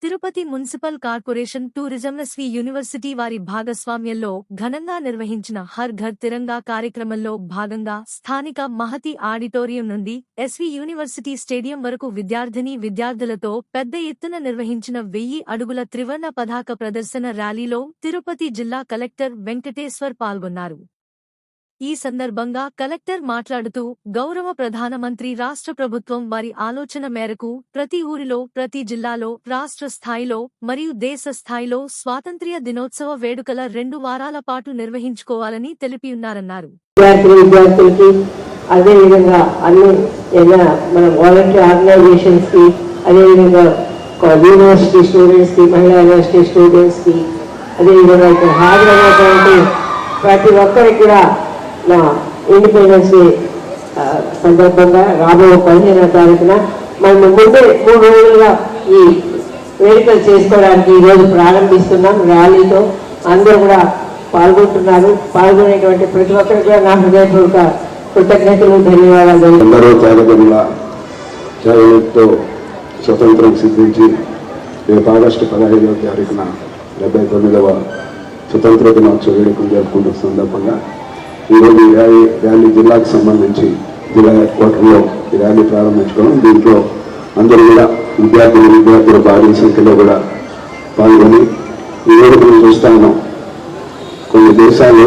Tirupati municipal corporation tourism SV university వారి భాగస్వామ్యంలో ఘనంగా నిర్వహించిన హర్ ఘర్ తిరంగా కార్యక్రమంలో భాగంగా స్థానిక మహతి ఆడిటోరియం నుండి ఎస్వి యూనివర్సిటీ స్టేడియం వరకు విద్యార్థులతో పెద్ద ఎత్తున నిర్వహించిన 1000 అడుగుల త్రివర్ణ పతాక ప్రదర్శన ర్యాలీలో తిరుపతి జిల్లా కలెక్టర్ వెంకటేశ్వర్ పాల్గొన్నారు. ఈ సందర్భంగా కలెక్టర్ మాట్లాడుతూ గౌరవ ప్రధానమంత్రి రాష్ట్ర ప్రభుత్వం వారి ఆలోచన మేరకు ప్రతి ఊరిలో, ప్రతి జిల్లాలో, రాష్ట్ర స్థాయిలో మరియు దేశ స్థాయిలో స్వాతంత్ర్య దినోత్సవ వేడుకల 2 వారాల పాటు నిర్వహించుకోవాలని తెలిపియున్నారన్నారు. విద్యార్థులకి అదేవిధంగా అన్ని మన వాలంటీర్ ఆర్గనైజేషన్స్ కి, అదేవిధంగా యూనివర్సిటీ స్టూడెంట్స్ కి, మహిళా యూనివర్సిటీ స్టూడెంట్స్ కి, అదేవిధంగా ఇక్కడ హాజరైనటువంటి ప్రతి ఒక్కరికి కూడా నా ఇండిపెండెన్స్ డే సందర్భంగా రాబోయే 15వ తారీఖున మనం ముందే 3 రోజులుగా ఈ వేడుకలు చేసుకోవడానికి ఈరోజు ప్రారంభిస్తున్నాం. ర్యాలీతో అందరూ కూడా పాల్గొంటున్నారు. పాల్గొనేటువంటి ప్రతి ఒక్కరికి కూడా నా హృదయపూర్వక కృతజ్ఞతలు, ధన్యవాదాలు. అందరూ త్యాగంతో స్వతంత్రం సిద్ధించి రేపు ఆగస్టు 15వ తారీఖున 79వ స్వతంత్ర దినోత్సవ వేడుకలు జరుపుకుంటున్న సందర్భంగా ఈరోజు ర్యాలీ జిల్లాకు సంబంధించి జిల్లా హెడ్ క్వార్టర్లో ఈ ర్యాలీ ప్రారంభించుకోవడం, దీంట్లో అందరూ కూడా విద్యార్థులు భారీ సంఖ్యలో కూడా పాల్గొని ఈ వేడుకను చూస్తా ఉన్నాం. కొన్ని దేశాలు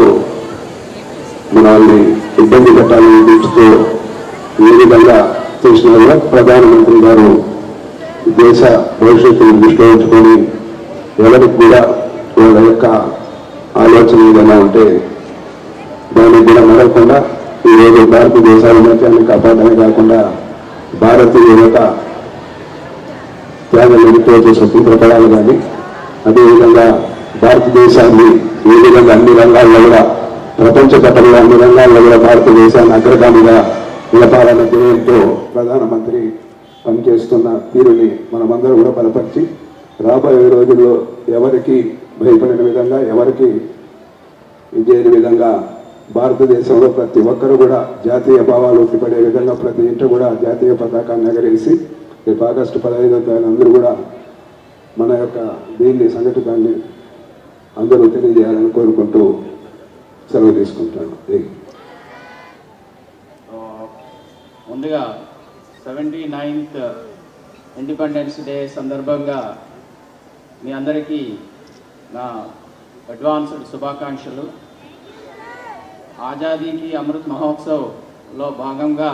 మనల్ని ఇబ్బంది పెట్టాలని దృష్టితో ఏ విధంగా చేసినా కూడా ప్రధానమంత్రి గారు దేశ భవిష్యత్తును దృష్టిలో ఉంచుకొని ఎవరికి కూడా వాళ్ళ యొక్క ఆలోచన ఏదైనా ఉంటే దానికి కూడా నడవకుండా ఈరోజు భారతదేశాల మధ్యాన్ని కాపాడమే కాకుండా భారతీయ యువత త్యాగంతో స్వతంత్ర పడాలి. కానీ అదేవిధంగా భారతదేశాన్ని ఏ విధంగా అన్ని రంగాల్లో కూడా ప్రపంచ పటంలో అన్ని రంగాల్లో కూడా భారతదేశాన్ని అగ్రగామిగా నిలపాలన్న ధ్యేయంతో ప్రధానమంత్రి పనిచేస్తున్న తీరుని మనమందరూ కూడా బలపరిచి రాబోయే రోజుల్లో ఎవరికి భయపడిన విధంగా, ఎవరికి ఇదేని విధంగా భారతదేశంలో ప్రతి ఒక్కరు కూడా జాతీయ భావాలు ఉట్టిపడే విధంగా ప్రతి ఇంట కూడా జాతీయ పతాకాన్ని ఎగరేసి రేపు ఆగస్టు 15వ తారీఖున అందరూ కూడా మన యొక్క దీన్ని సంఘటితాన్ని అందరూ తెలియజేయాలని కోరుకుంటూ సెలవు తీసుకుంటాను. ముందుగా 79th ఇండిపెండెన్స్ డే సందర్భంగా మీ అందరికీ నా అడ్వాన్స్డ్ శుభాకాంక్షలు. ఆజాదీకి అమృత్ మహోత్సవ్లో భాగంగా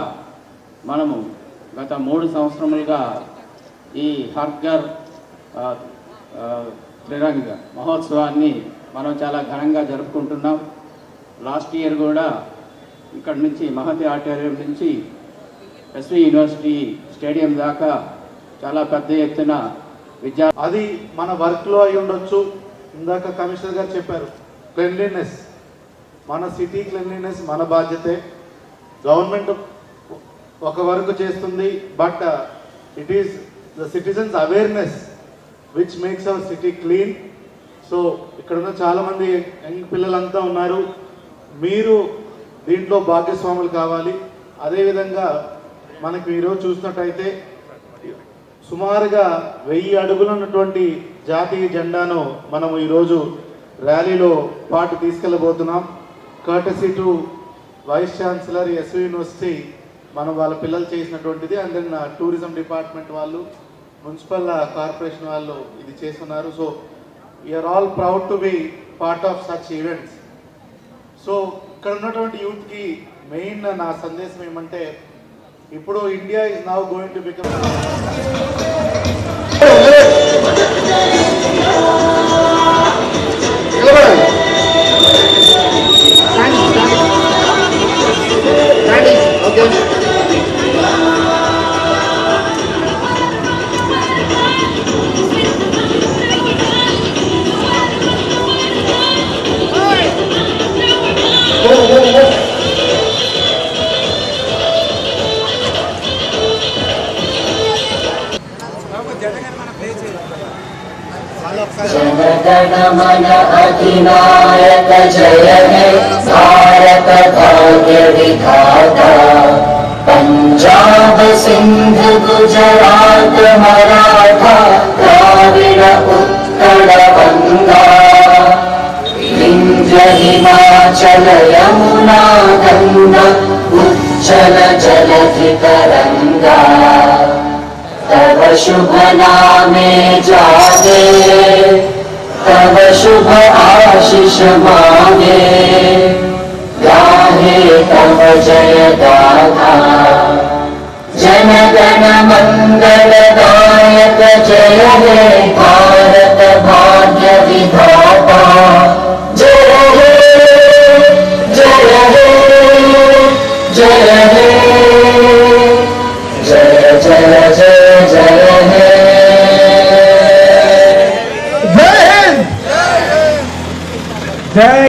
మనము గత 3 సంవత్సరములుగా ఈ హర్ ఘర్ త్రిరంగ మహోత్సవాన్ని మనం చాలా ఘనంగా జరుపుకుంటున్నాం. లాస్ట్ ఇయర్ కూడా ఇక్కడ నుంచి మహతి ఆడిటోరియం నుంచి ఎస్వి యూనివర్సిటీ స్టేడియం దాకా చాలా పెద్ద ఎత్తున అది మన వర్క్లో అయి ఉండొచ్చు. ఇందాక కమిషనర్ గారు చెప్పారు, క్లెన్లీనెస్, మన సిటీ క్లెన్లీనెస్ మన బాధ్యతే. గవర్నమెంట్ ఒక వర్క్ చేస్తుంది, but it is the citizens awareness which makes hour city clean. So ఇక్కడ ఉన్న చాలామంది యంగ్ పిల్లలంతా ఉన్నారు, మీరు దీంట్లో భాగస్వాములు కావాలి. అదేవిధంగా మనకు ఈరోజు చూసినట్టయితే సుమారుగా 1000 అడుగులు ఉన్నటువంటి జాతీయ జెండాను మనం ఈరోజు ర్యాలీలో పాటు తీసుకెళ్ళబోతున్నాం. Courtesy to vice chancellor S V university మనం వాళ్ళ పిల్లలు చేసినటువంటిది. అండ్ దెన్ టూరిజం డిపార్ట్మెంట్ వాళ్ళు, మున్సిపల్ కార్పొరేషన్ వాళ్ళు ఇది చేస్తున్నారు. So we are all proud to be part of such events. So ఇక్కడ ఉన్నటువంటి యూత్కి మెయిన్ నా సందేశం ఏమంటే, ఇప్పుడు India is now going to become जनगण अधिनायक जय हे भारत भाग्य विधाता। पंजाब सिंध गुजरात मराठा द्राविड़ उत्कल गंगा विंध्य हिमाचल यमुना गंगा उच्चल जलधि तरंगा तव शुभ नामे जागे तव शुभ आशीष मांगे गाहे तव जय गाथा जन गण मंगलदायक जय हे भारत भाग्य विधाता जय हे जय हे जय हे जय जय जय जय हे जय